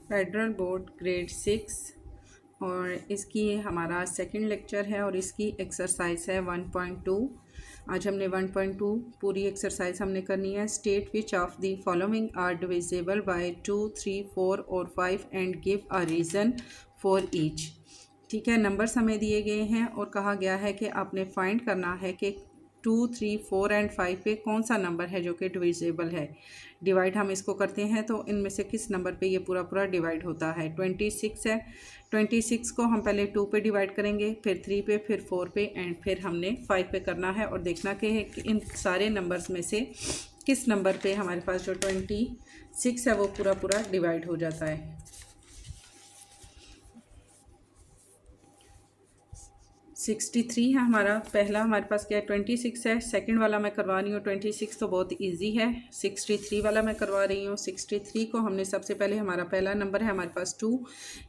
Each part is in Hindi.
फेडरल बोर्ड ग्रेड 6 और इसकी हमारा सेकंड लेक्चर है और इसकी एक्सरसाइज है 1.2। आज हमने 1.2 पूरी एक्सरसाइज हमने करनी है। State which of the following are divisible by 2, 3, 4 और 5 and give a reason for each. ठीक है, नंबर्स हमें दिए गए हैं और कहा गया है कि आपने फाइंड करना है कि 2, 3, 4 एंड 5 पे कौन सा नंबर है जो कि डिविजिबल है। डिवाइड हम इसको करते हैं तो इनमें से किस नंबर पे ये पूरा पूरा डिवाइड होता है। 26 है, 26 को हम पहले 2 पे डिवाइड करेंगे, फिर 3 पे, फिर 4 पे एंड फिर हमने 5 पे करना है और देखना कि इन सारे नंबर्स में से किस नंबर पे हमारे पास जो 26 है वो पूरा पूरा डिवाइड हो जाता है। 63 है हमारा पहला, हमारे पास क्या है 26 है। सेकंड वाला मैं करवा रही हूँ 26 तो बहुत इजी है। 63 वाला मैं करवा रही हूँ। 63 को हमने सबसे पहले, हमारा पहला नंबर है हमारे पास 2,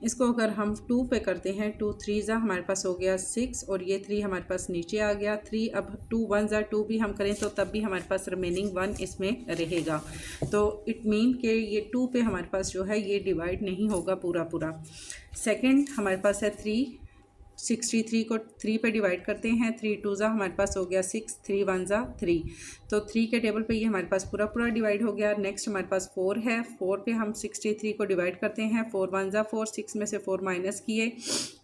इसको अगर हम 2 पे करते हैं 2 3 ज़ा हमारे पास हो गया 6 और ये 3 हमारे पास नीचे आ गया 3। अब 2 1 ज़ा 2 भी हम करें तो तब भी हमारे पास रिमेनिंग 1 इसमें रहेगा, तो इट मीन कि ये 2 पे हमारे पास जो है ये डिवाइड नहीं होगा पूरा पूरा। सेकेंड हमारे पास है 3, 63 को 3 पे डिवाइड करते हैं, 3 2 ज़ा हमारे पास हो गया 6, 3 1 ज़ा 3, तो 3 के टेबल पे ये हमारे पास पूरा पूरा डिवाइड हो गया। नेक्स्ट हमारे पास 4 है, 4 पे हम 63 को डिवाइड करते हैं, 4 1 ज़ा 4, 6 में से 4 माइनस किए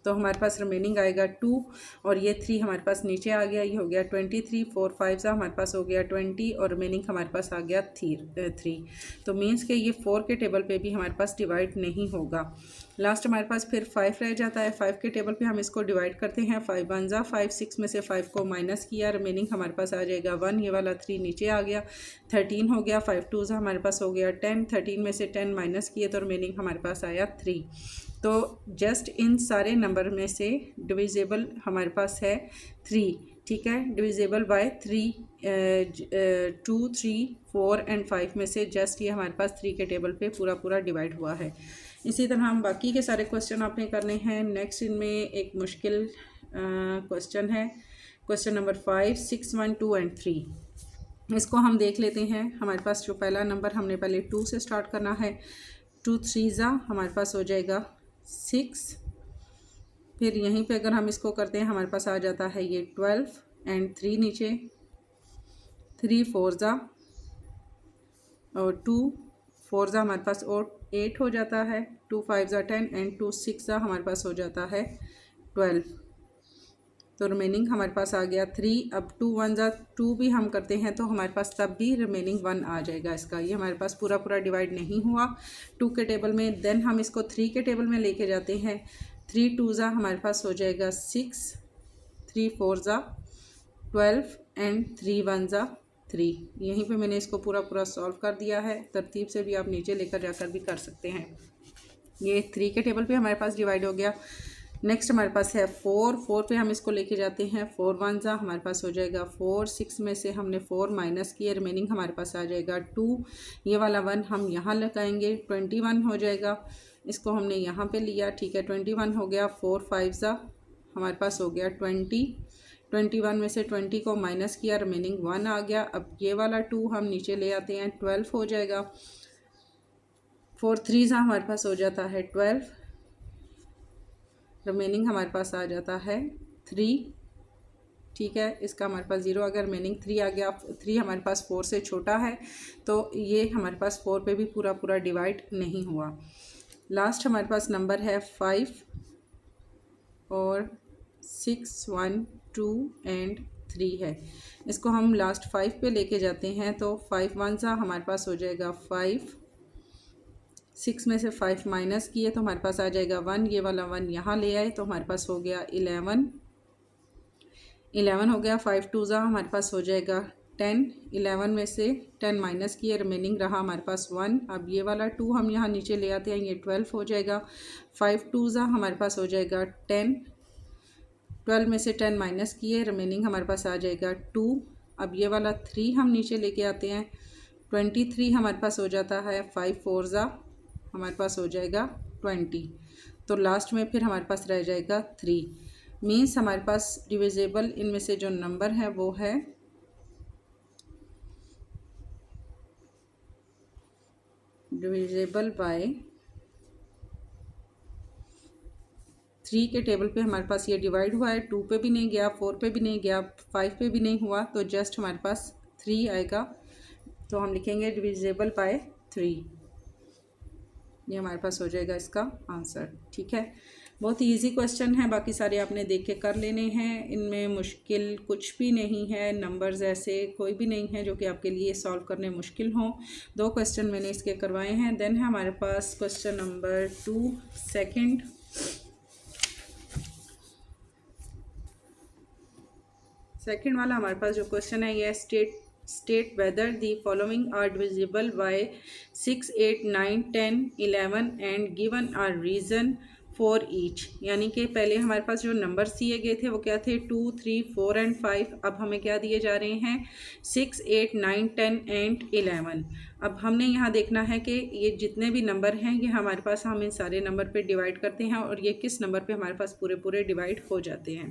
तो हमारे पास रिमेनिंग आएगा 2 और ये 3 हमारे पास नीचे आ गया, ये हो गया 23। 4 5 ज़ा हमारे पास हो गया 20 और रिमेनिंग हमारे पास आ गया 3। तो मीन्स के ये 4 के टेबल पे भी हमारे पास डिवाइड नहीं होगा। लास्ट हमारे पास फिर 5 रह जाता है। 5 के टेबल पे हम इसको डिवाइड करते हैं, 5 1 ज़ा 5, 6 में से 5 को माइनस किया, रिमेनिंग हमारे पास आ जाएगा 1, ये वाला 3 नीचे आ गया, 13 हो गया। 5 2 ज़ा हमारे पास हो गया 10, 13 में से 10 माइनस किए तो रिमेनिंग हमारे पास आया 3। तो जस्ट इन सारे नंबर में से डिविजिबल हमारे पास है 3। ठीक है, डिविजिबल बाय 3, 2 3 4 एंड 5 में से जस्ट ये हमारे पास 3 के टेबल पे पूरा पूरा डिवाइड हुआ है। इसी तरह हम बाकी के सारे क्वेश्चन आपने करने हैं। नेक्स्ट इनमें एक मुश्किल क्वेश्चन है, क्वेश्चन नंबर 5, 6 1 2 एंड 3। इसको हम देख लेते हैं। हमारे पास जो पहला नंबर, हमने पहले 2 से स्टार्ट करना है। 2 3 ज़ा हमारे पास हो जाएगा 6, फिर यहीं पे अगर हम इसको करते हैं हमारे पास आ जाता है ये 12 एंड 3 नीचे, 3 4 ज़ा और 2 4 ज़ा हमारे पास और 8 हो जाता है, 2 5 ज़ा 10 एंड 2 6 ज़ा हमारे पास हो जाता है 12। तो रिमेनिंग हमारे पास आ गया 3। अब 2 1 ज़ा 2 भी हम करते हैं तो हमारे पास तब भी रिमेनिंग 1 आ जाएगा इसका। ये हमारे पास पूरा पूरा डिवाइड नहीं हुआ 2 के टेबल में। देन हम इसको 3 के टेबल में लेके जाते हैं। 3 2 ज़ा हमारे पास हो जाएगा 6, 3 4 ज़ा 12 एंड 3 1 ज़ा 3। यहीं पे मैंने इसको पूरा पूरा सॉल्व कर दिया है। तरतीब से भी आप नीचे लेकर जाकर भी कर सकते हैं। ये 3 के टेबल पे हमारे पास डिवाइड हो गया। नेक्स्ट हमारे पास है 4, 4 पे हम इसको लेके जाते हैं। 4 1 ज़ा हमारे पास हो जाएगा 4, 6 में से हमने 4 माइनस किए, रिमेनिंग हमारे पास आ जाएगा 2, ये वाला 1 हम यहाँ लगाएंगे, 21 हो जाएगा। इसको हमने यहाँ पे लिया, ठीक है, 21 हो गया। 4 5 ज़ा हमारे पास हो गया 20, 21 में से 20 को माइनस किया, रिमेनिंग 1 आ गया। अब ये वाला 2 हम नीचे ले आते हैं, 12 हो जाएगा। 4 3 ज़ा हमारे पास हो जाता है 12, रिमेनिंग हमारे पास आ जाता है 3। ठीक है, इसका हमारे पास 0 आ गया, रिमेनिंग 3 आ गया। 3 हमारे पास 4 से छोटा है तो ये हमारे पास 4 पे भी पूरा पूरा डिवाइड नहीं हुआ। लास्ट हमारे पास नंबर है 5 और 6 1 2 एंड 3 है। इसको हम लास्ट 5 पे लेके जाते हैं तो 5 1 ज़ा हमारे पास हो जाएगा 5, 6 में से 5 माइनस किए तो हमारे पास आ जाएगा 1, ये वाला 1 यहाँ ले आए तो हमारे पास हो गया 11, 11 हो गया। 5 2 ज़ा हमारे पास हो जाएगा 10, 11 में से 10 माइनस किए, रिमेनिंग रहा हमारे पास 1। अब ये वाला 2 हम यहाँ नीचे ले आते हैं, ये 12 हो जाएगा। 5 2 ज़ा हमारे पास हो जाएगा 10, 12 में से 10 माइनस किए, रिमेनिंग हमारे पास आ जाएगा 2। अब ये वाला 3 हम नीचे लेके आते हैं, 23 हमारे पास हो जाता है। 5 4 ज़ा हमारे पास हो जाएगा 20, तो लास्ट में फिर हमारे पास रह जाएगा 3। मीन्स हमारे पास डिविजिबल इनमें से जो नंबर है वो है डिविजिबल बाय 3 के टेबल पे हमारे पास ये डिवाइड हुआ है, 2 पे भी नहीं गया, 4 पे भी नहीं गया, 5 पे भी नहीं हुआ, तो जस्ट हमारे पास 3 आएगा। तो हम लिखेंगे डिविजिबल बाय 3। ये हमारे पास हो जाएगा इसका आंसर। ठीक है, बहुत ही ईजी क्वेश्चन है, बाकी सारे आपने देख के कर लेने हैं। इनमें मुश्किल कुछ भी नहीं है, नंबर्स ऐसे कोई भी नहीं है जो कि आपके लिए सॉल्व करने मुश्किल हों। 2 क्वेश्चन मैंने इसके करवाए हैं। देन है हमारे पास क्वेश्चन नंबर 2 सेकंड वाला हमारे पास जो क्वेश्चन है ये state whether the following are divisible by 6, 8, 9, 10, 11 and given a reason for each. यानी कि पहले हमारे पास जो नंबर्स दिए गए थे वो क्या थे, 2, 3, 4 एंड 5। अब हमें क्या दिए जा रहे हैं, 6, 8, 9, 10 एंड 11। अब हमने यहाँ देखना है कि ये जितने भी नंबर हैं ये हमारे पास, हम इन सारे नंबर पे डिवाइड करते हैं और ये किस नंबर पे हमारे पास पूरे पूरे डिवाइड हो जाते हैं।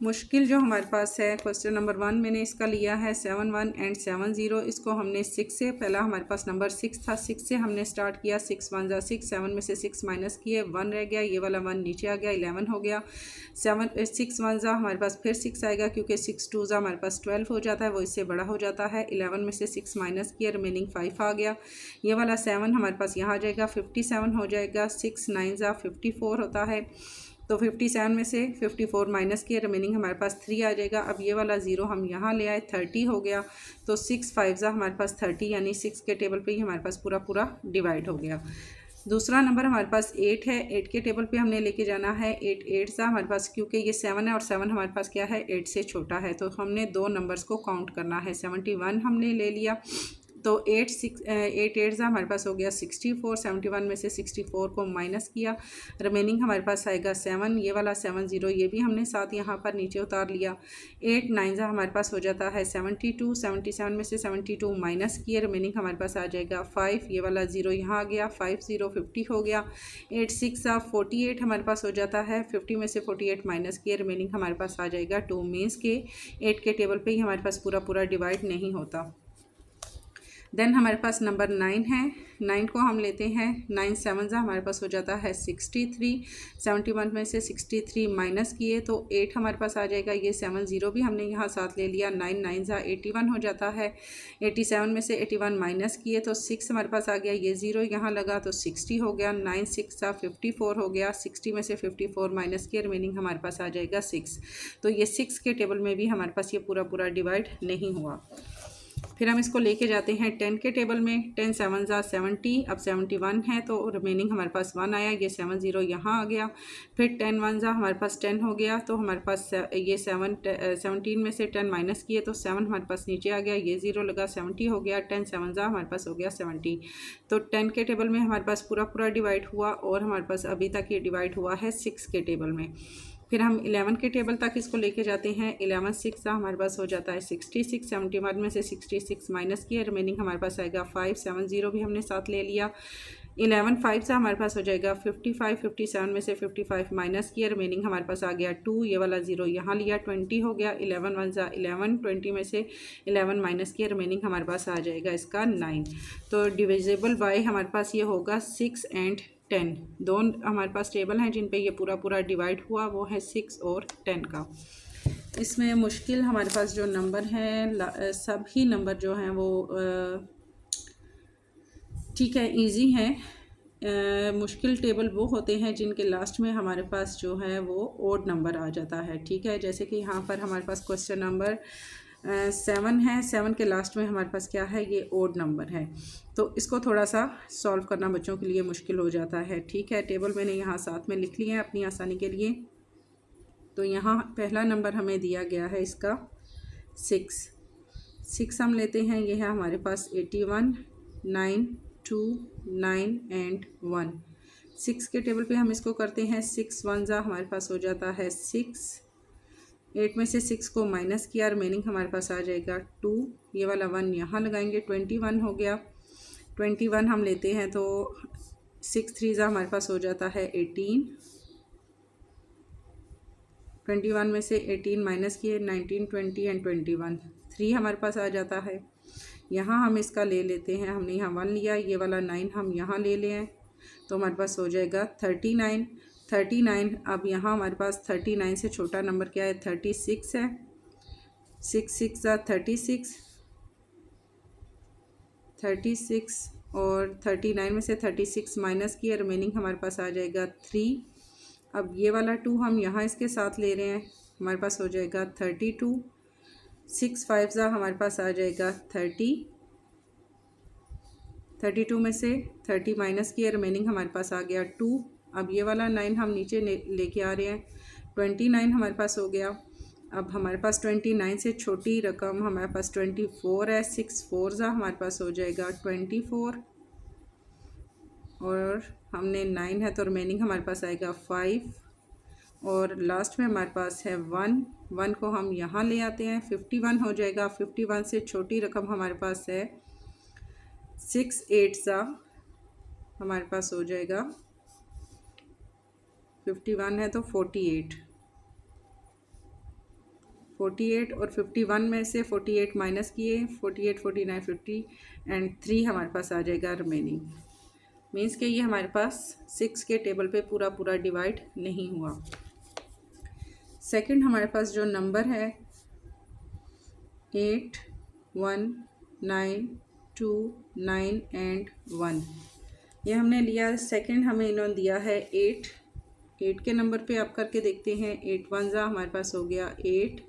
मुश्किल जो हमारे पास है क्वेश्चन नंबर 1 मैंने इसका लिया है 7, 1 एंड 7, 0। इसको हमने 6 से, पहला हमारे पास नंबर 6 था, 6 से हमने स्टार्ट किया। 6 1 जा 6, 7 में से 6 माइनस किए, 1 रह गया, ये वाला 1 नीचे आ गया, 11 हो गया। 6 1 जा हमारे पास फिर 6 आएगा क्योंकि 6 2 जा हमारे पास 12 हो जाता है, वो इससे बड़ा हो जाता है। 11 में से 6 माइनस किया, रिमेनिंग 5 आ गया। ये वाला 7 हमारे पास यहाँ आ जाएगा, 57 हो जाएगा। 6 9 जा 54 होता है, तो 57 में से 54 माइनस किया, रिमेनिंग हमारे पास 3 आ जाएगा। अब ये वाला 0 हम यहाँ ले आए, 30 हो गया। तो 6 5 जा हमारे पास 30, यानी 6 के टेबल पे ही हमारे पास पूरा पूरा डिवाइड हो गया। दूसरा नंबर हमारे पास 8 है, 8 के टेबल पे हमने लेके जाना है। 8 8 सा हमारे पास, क्योंकि ये 7 है और 7 हमारे पास क्या है, 8 से छोटा है, तो हमने 2 नंबर्स को काउंट करना है। 71 हमने ले लिया, तो 8 8 सा हमारे पास हो गया 64। 71 में से 64 को माइनस किया, रिमेनिंग हमारे पास आएगा 7। ये वाला 7 0 ये भी हमने साथ यहाँ पर नीचे उतार लिया। 8 9 सा हमारे पास हो जाता है 72। 77 में से 72 माइनस किए, रिमेनिंग हमारे पास आ जाएगा 5। ये वाला 0 यहाँ आ गया, 5 0 50 हो गया। 8 6 सा 48 हमारे पास हो जाता है, 50 में से 48 माइनस किए, रिमेनिंग हमारे पास आ जाएगा 2। मीन्स के 8 के टेबल पे ही हमारे पास पूरा पूरा डिवाइड नहीं होता। देन हमारे पास नंबर 9 है, 9 को हम लेते हैं। 9 7 जा हमारे पास हो जाता है 63। 71 में से 63 माइनस किए, तो 8 हमारे पास आ जाएगा। ये 7 0 भी हमने यहाँ साथ ले लिया। 9 9 जा 81 हो जाता है। 87 में से 81 माइनस किए, तो 6 हमारे पास आ गया। ये 0 यहाँ लगा तो 60 हो गया। 9 6 जा 54 हो गया। 60 में से 54 माइनस किए, रिमेनिंग हमारे पास आ जाएगा 6। तो ये 6 के टेबल में भी हमारे पास ये पूरा पूरा डिवाइड नहीं हुआ। फिर हम इसको लेके जाते हैं 10 के टेबल में। 10 7 जा 70, अब 71 है तो रिमेनिंग हमारे पास 1 आया। ये 7 0 यहाँ आ गया। फिर 10 1 जा हमारे पास 10 हो गया, तो हमारे पास ये 17 में से 10 माइनस किए, तो 7 हमारे पास नीचे आ गया। ये 0 लगा, 70 हो गया। 10 7 जा हमारे पास हो गया 70। तो 10 के टेबल में हमारे पास पूरा पूरा डिवाइड हुआ, और हमारे पास अभी तक ये डिवाइड हुआ है 6 के टेबल में। फिर हम 11 के टेबल तक इसको लेके जाते हैं। 11 6 सा हमारे पास हो जाता है 66। 71 में से 66 माइनस किया, रिमेनिंग हमारे पास आएगा 5। 7 0 भी हमने साथ ले लिया। 11 5 सा हमारे पास हो जाएगा 55। 57 में से 55 माइनस किया, रिमेनिंग हमारे पास आ गया 2। ये वाला 0 यहाँ लिया, 20 हो गया। 11 1 जा 11, 20 में से 11 माइनस किया, रिमेनिंग हमारे पास आ जाएगा इसका 9। तो डिविजिबल बाय हमारे पास ये होगा 6 एंड 10। दो हमारे पास टेबल हैं जिन पे ये पूरा पूरा डिवाइड हुआ, वो है 6 और 10 का। इसमें मुश्किल हमारे पास जो नंबर हैं, सभी नंबर जो हैं वो ठीक है, इजी हैं। मुश्किल टेबल वो होते हैं जिनके लास्ट में हमारे पास जो है वो ओड नंबर आ जाता है। ठीक है, जैसे कि यहाँ पर हमारे पास क्वेश्चन नंबर 7 है। 7 के लास्ट में हमारे पास क्या है, ये ओड नंबर है, तो इसको थोड़ा सा सॉल्व करना बच्चों के लिए मुश्किल हो जाता है। ठीक है, टेबल मैंने यहाँ साथ में लिख लिया है अपनी आसानी के लिए। तो यहाँ पहला नंबर हमें दिया गया है इसका 6 हम लेते हैं। ये है हमारे पास 81 9 2 9 एंड 1। 6 के टेबल पे हम इसको करते हैं। 6 1 जा हमारे पास हो जाता है 6। 8 में से 6 को माइनस किया, रिमेनिंग हमारे पास आ जाएगा 2। ये वाला 1 यहाँ लगाएंगे, 21 हो गया। 21 हम लेते हैं तो 6 3 जा हमारे पास हो जाता है 18। 21 में से 18 माइनस किए, 19 20 एंड 21। 3 हमारे पास आ जाता है। यहाँ हम इसका ले लेते हैं, हमने यहाँ 1 लिया, ये वाला 9 हम यहाँ ले लें तो हमारे पास हो जाएगा 39। अब यहाँ हमारे पास 39 से छोटा नंबर क्या है, 36 है। 6 6 36 और 39 में से 36 माइनस किया, रिमेनिंग हमारे पास आ जाएगा 3। अब ये वाला 2 हम यहाँ इसके साथ ले रहे हैं, हमारे पास हो जाएगा 32। 6 5 हमारे पास आ जाएगा 30। 32 में से 30 माइनस किया, रिमेनिंग हमारे पास आ गया 2। अब ये वाला 9 हम नीचे लेके आ रहे हैं, 29 हमारे पास हो गया। अब हमारे पास 29 से छोटी रकम हमारे पास 24 है। 6 4 हमारे पास हो जाएगा 24 और हमने 9 है तो रिमेनिंग हमारे पास आएगा 5 और लास्ट में हमारे पास है 1 को हम यहाँ ले आते हैं, 51 हो जाएगा। 51 से छोटी रकम हमारे पास है 6 8 हमारे पास हो जाएगा 51 है तो 48 और 51 में से 48 माइनस किए, 48 49 50 एंड 3 हमारे पास आ जाएगा रिमेनिंग। मीन्स कि ये हमारे पास 6 के टेबल पे पूरा डिवाइड नहीं हुआ। सेकंड हमारे पास जो नंबर है 8 1 9 2 9 एंड 1, ये हमने लिया। सेकंड हमें इन्होंने दिया है 8 के नंबर पे आप करके देखते हैं। 8 1 हमारे पास हो गया 8,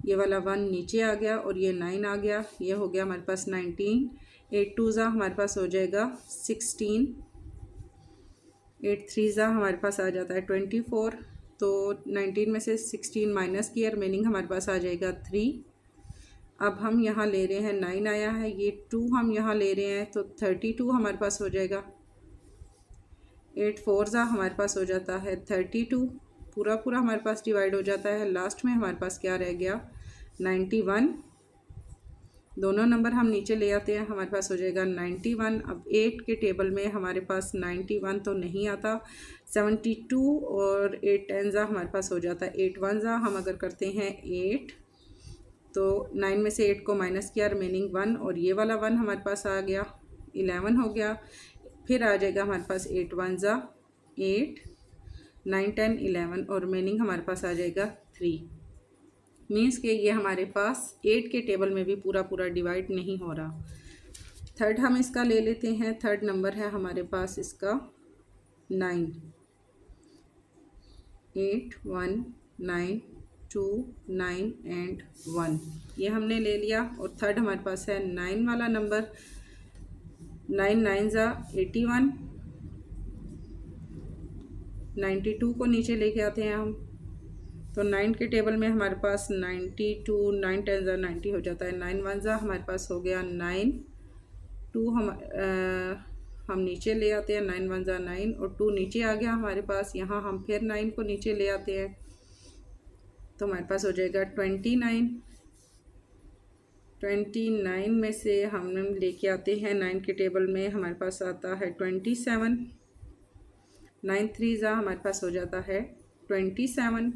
ये वाला 1 नीचे आ गया और ये 9 आ गया, ये हो गया हमारे पास 19। 8 2 हमारे पास हो जाएगा 16। 8 3 हमारे पास आ जाता है 24, तो 19 में से 16 माइनस किया, रिमेनिंग हमारे पास आ जाएगा 3। अब हम यहाँ ले रहे हैं 9 आया है, ये 2 हम यहाँ ले रहे हैं तो 32 हमारे पास हो जाएगा। 8 4 हमारे पास हो जाता है 32, पूरा हमारे पास डिवाइड हो जाता है। लास्ट में हमारे पास क्या रह गया 91। दोनों नंबर हम नीचे ले आते हैं, हमारे पास हो जाएगा 91। अब 8 के टेबल में हमारे पास 91 तो नहीं आता, 72 और 8 10 हमारे पास हो जाता है 8 1 हम अगर करते हैं 8 तो 9 में से 8 को माइनस किया, रिमेनिंग 1 और ये वाला 1 हमारे पास आ गया 11 हो गया। फिर आ जाएगा हमारे पास 8 1 8 9 10 11 और रिमेनिंग हमारे पास आ जाएगा 3। मीन्स कि ये हमारे पास 8 के टेबल में भी पूरा डिवाइड नहीं हो रहा। थर्ड हम इसका ले लेते हैं। थर्ड नंबर है हमारे पास इसका 9। 8 1 9 2 9 एंड 1, ये हमने ले लिया। और थर्ड हमारे पास है 9 वाला नंबर। 9 9 81। 92 को नीचे लेके आते हैं हम, तो 9 के टेबल में हमारे पास 92, 9 10 90 हो जाता है। 9 1 हमारे पास हो गया 9। 2 हम नीचे ले आते हैं, 9 1 9 और 2 नीचे आ गया हमारे पास। यहाँ हम फिर 9 को नीचे ले आते हैं तो हमारे पास हो जाएगा 29। 29 में से हम लेके आते हैं 9 के टेबल में, हमारे पास आता है 27। 9 3 हमारे पास हो जाता है 27,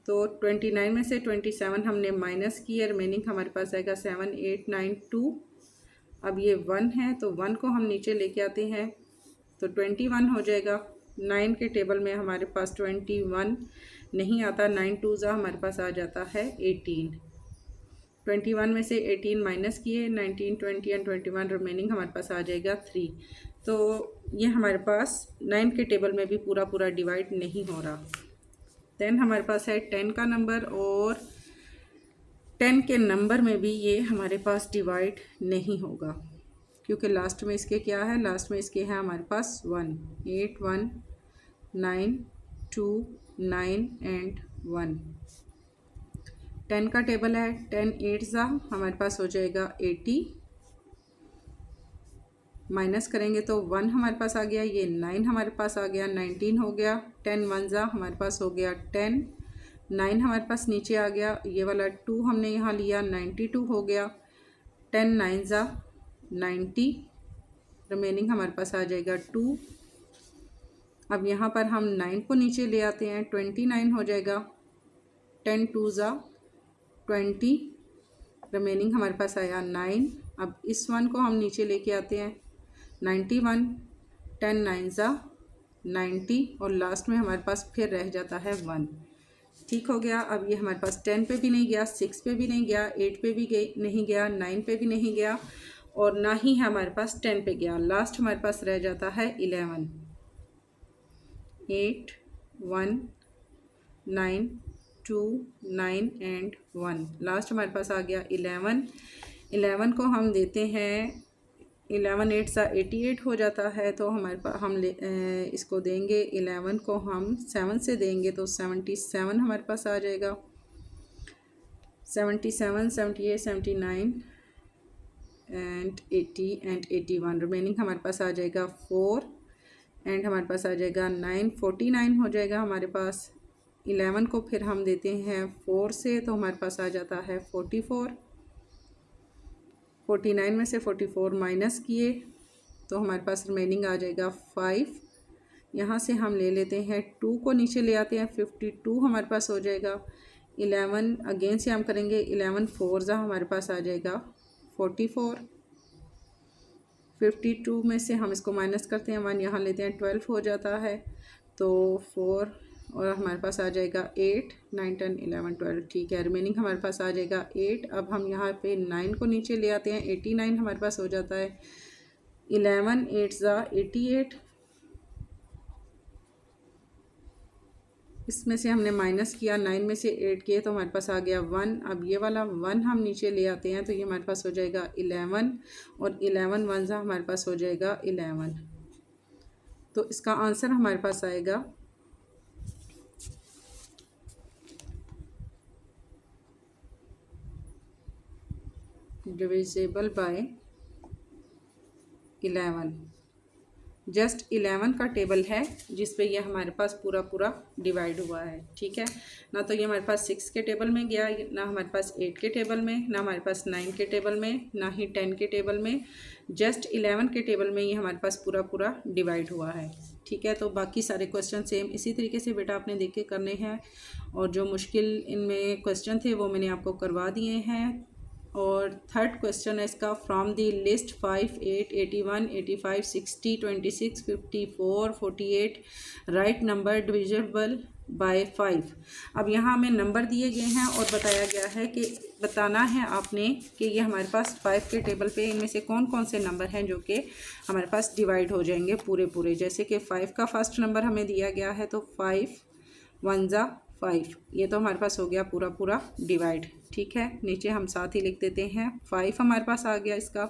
तो 29 में से 27 हमने माइनस किया, रिमेनिंग हमारे पास आएगा 7 8 9 2। अब ये 1 है तो 1 को हम नीचे लेके आते हैं तो 21 हो जाएगा। 9 के टेबल में हमारे पास 21 नहीं आता, 9 2 हमारे पास आ जाता है 18। 21 में से 18 माइनस किए, 19 20 एंड 21, रिमेनिंग हमारे पास आ जाएगा 3। तो ये हमारे पास 9 के टेबल में भी पूरा डिवाइड नहीं हो रहा। देन हमारे पास है 10 का नंबर, और 10 के नंबर में भी ये हमारे पास डिवाइड नहीं होगा, क्योंकि लास्ट में इसके क्या है, लास्ट में इसके है हमारे पास 1। 8 1 9 2 9 एंड 1। 10 का टेबल है। 10 8 हमारे पास हो जाएगा 80, माइनस करेंगे तो 1 हमारे पास आ गया, ये 9 हमारे पास आ गया, 19 हो गया। 10 1 हमारे पास हो गया 10। 9 हमारे पास नीचे आ गया, ये वाला 2 हमने यहाँ लिया, 92 हो गया। 10 9 90, रिमेनिंग हमारे पास आ जाएगा 2। अब यहाँ पर हम 9 को नीचे ले आते हैं, 29 हो जाएगा। 10 2 20, रिमेनिंग हमारे पास आया 9। अब इस 1 को हम नीचे लेके आते हैं 91, 10 9 ज़ा 90 और लास्ट में हमारे पास फिर रह जाता है 1। ठीक हो गया। अब ये हमारे पास 10 पे भी नहीं गया, 6 पे भी नहीं गया, 8 पे भी नहीं गया, 9 पे भी नहीं गया और ना ही हमारे पास 10 पे गया। लास्ट हमारे पास रह जाता है 11। 8 1 9 2 9 एंड 1। लास्ट हमारे पास आ गया 11। 11 को हम देते हैं 11 8 सा 88 हो जाता है, तो हमारे पास इसको देंगे 11 को हम 7 से देंगे तो 77 हमारे पास आ जाएगा। 77 78 79 एंड 80 एंड 81। रिमेनिंग हमारे पास आ जाएगा 4 एंड हमारे पास आ जाएगा 9 49 हो जाएगा हमारे पास। 11 को फिर हम देते हैं 4 से तो हमारे पास आ जाता है 44। 49 में से 44 माइनस किए तो हमारे पास रिमेनिंग आ जाएगा 5। यहाँ से हम ले लेते हैं 2 को नीचे ले आते हैं 52 हमारे पास हो जाएगा। 11 अगेन से हम करेंगे 11 4 ज़ा हमारे पास आ जाएगा 44। 52 में से हम इसको माइनस करते हैं 1 यहाँ लेते हैं 12 हो जाता है तो 4 और हमारे पास आ जाएगा 8 9 10 11 12। ठीक है, रिमेनिंग हमारे पास आ जाएगा 8। अब हम यहाँ पे 9 को नीचे ले आते हैं 89 हमारे पास हो जाता है। 11 8 ज़ा 88, इसमें से हमने माइनस किया 9 में से 8 किए तो हमारे पास आ गया 1। अब ये वाला 1 हम नीचे ले आते हैं तो ये हमारे पास हो जाएगा 11 और 11 1 ज़ा हमारे पास हो जाएगा 11। तो इसका आंसर हमारे पास आएगा डिविजिबल बाय 11। जस्ट 11 का टेबल है जिस पे ये हमारे पास पूरा पूरा डिवाइड हुआ है। ठीक है, ना तो ये हमारे पास 6 के टेबल में गया, ना हमारे पास 8 के टेबल में, ना हमारे पास 9 के टेबल में, ना ही 10 के टेबल में। जस्ट 11 के टेबल में ये हमारे पास पूरा पूरा डिवाइड हुआ है। ठीक है, तो बाकी सारे क्वेश्चन सेम इसी तरीके से बेटा आपने देख के करने हैं और जो मुश्किल इनमें क्वेश्चन थे वो मैंने आपको करवा दिए हैं। और थर्ड क्वेश्चन है इसका, from the list 5 8 81 85 60 26 54 48 right number divisible by 5। अब यहाँ हमें नंबर दिए गए हैं और बताया गया है कि बताना है आपने कि ये हमारे पास 5 के टेबल पे इनमें से कौन कौन से नंबर हैं जो कि हमारे पास डिवाइड हो जाएंगे पूरे पूरे। जैसे कि 5 का फर्स्ट नंबर हमें दिया गया है तो 5 1 ज़ा 5, ये तो हमारे पास हो गया पूरा पूरा डिवाइड। ठीक है, नीचे हम साथ ही लिख देते हैं 5 हमारे पास आ गया इसका।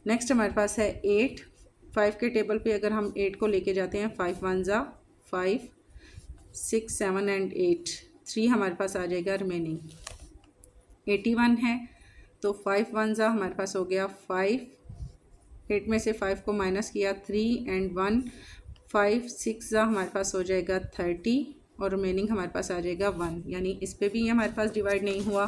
नेक्स्ट हमारे पास है 8। 5 के टेबल पे अगर हम 8 को लेके जाते हैं 5 1 ज़ा 5 6 7 एंड 8 3 हमारे पास आ जाएगा रिमेनिंग। 81 है तो 5 1 ज़ा हमारे पास हो गया 5। 8 में से 5 को माइनस किया 3 एंड 1 5 6 ज़ा हमारे पास हो जाएगा 30 और रिमेनिंग हमारे पास आ जाएगा 1, यानी इस पे भी हमारे पास डिवाइड नहीं हुआ।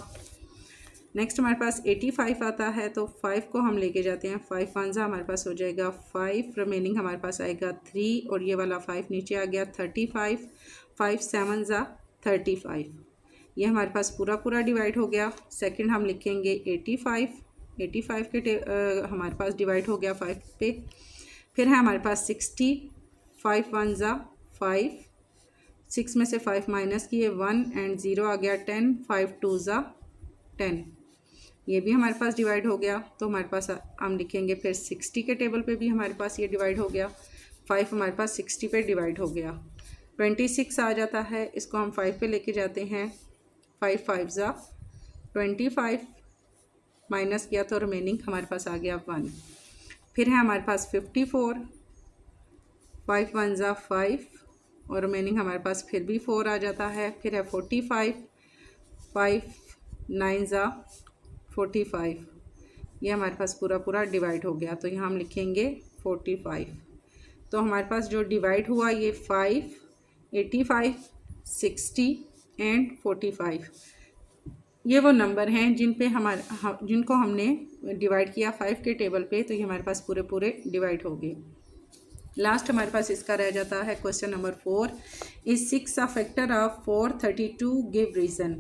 नेक्स्ट हमारे पास 85 आता है तो 5 को हम लेके जाते हैं 5 1 ज़ा हमारे पास हो जाएगा 5, रिमेनिंग हमारे पास आएगा 3 और ये वाला 5 नीचे आ गया 35। 5 7 ज़ा 35, ये हमारे पास पूरा पूरा डिवाइड हो गया। सेकंड हम लिखेंगे 85। 85 के हमारे पास डिवाइड हो गया 5 पे। फिर है हमारे पास 60। 5 1 ज़ा 5, 6 में से 5 माइनस किए 1 एंड 0 आ गया 10। 5 2 ज़ा 10, ये भी हमारे पास डिवाइड हो गया। तो हमारे पास हम लिखेंगे फिर 60 के टेबल पे भी हमारे पास ये डिवाइड हो गया। 5 हमारे पास 60 पे डिवाइड हो गया। 26 आ जाता है, इसको हम 5 पे लेके जाते हैं 5 5 ज़ा 25, माइनस किया तो रिमेनिंग हमारे पास आ गया 1। फिर है हमारे पास 54। 5 1 ज़ा 5 और रिमेनिंग हमारे पास फिर भी 4 आ जाता है। फिर है 45। 5 9 ज़ा 45, ये हमारे पास पूरा पूरा डिवाइड हो गया। तो यहाँ हम लिखेंगे 45। तो हमारे पास जो डिवाइड हुआ ये 5 85 60 एंड 45, ये वो नंबर हैं जिनको हमने डिवाइड किया 5 के टेबल पे, तो ये हमारे पास पूरे पूरे डिवाइड हो गए। लास्ट हमारे पास इसका रह जाता है question number 4, is 6 a factor of 432, give reason.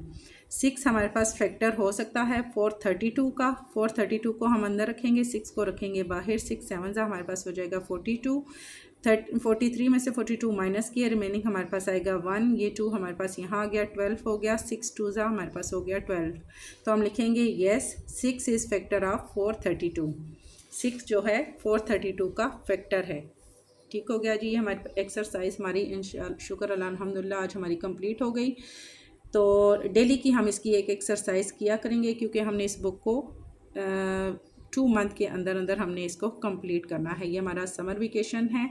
6 हमारे पास फैक्टर हो सकता है 432 का। 432 को हम अंदर रखेंगे, 6 को रखेंगे बाहर। 6 7 हमारे पास हो जाएगा 42। 43 में से 42 माइनस किया, रिमेनिंग हमारे पास आएगा 1। ये 2 हमारे पास यहाँ आ गया, 12 हो गया। 6 2 हमारे पास हो गया 12। तो हम लिखेंगे येस 6 इज़ फैक्टर ऑफ 432। 6 जो है 432 का फैक्टर है। ठीक हो गया जी। ये हमारी एक्सरसाइज हमारी इंशाअल्लाह शुक्र अल्लाह अल्हम्दुलिल्लाह आज हमारी कंप्लीट हो गई। तो डेली की हम इसकी एक एक्सरसाइज किया करेंगे, क्योंकि हमने इस बुक को 2 मंथ के अंदर अंदर हमने इसको कंप्लीट करना है। ये हमारा समर वेकेशन है,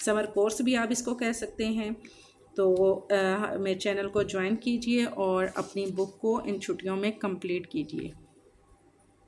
समर कोर्स भी आप इसको कह सकते हैं। तो मेरे चैनल को ज्वाइन कीजिए और अपनी बुक को इन छुट्टियों में कंप्लीट कीजिए।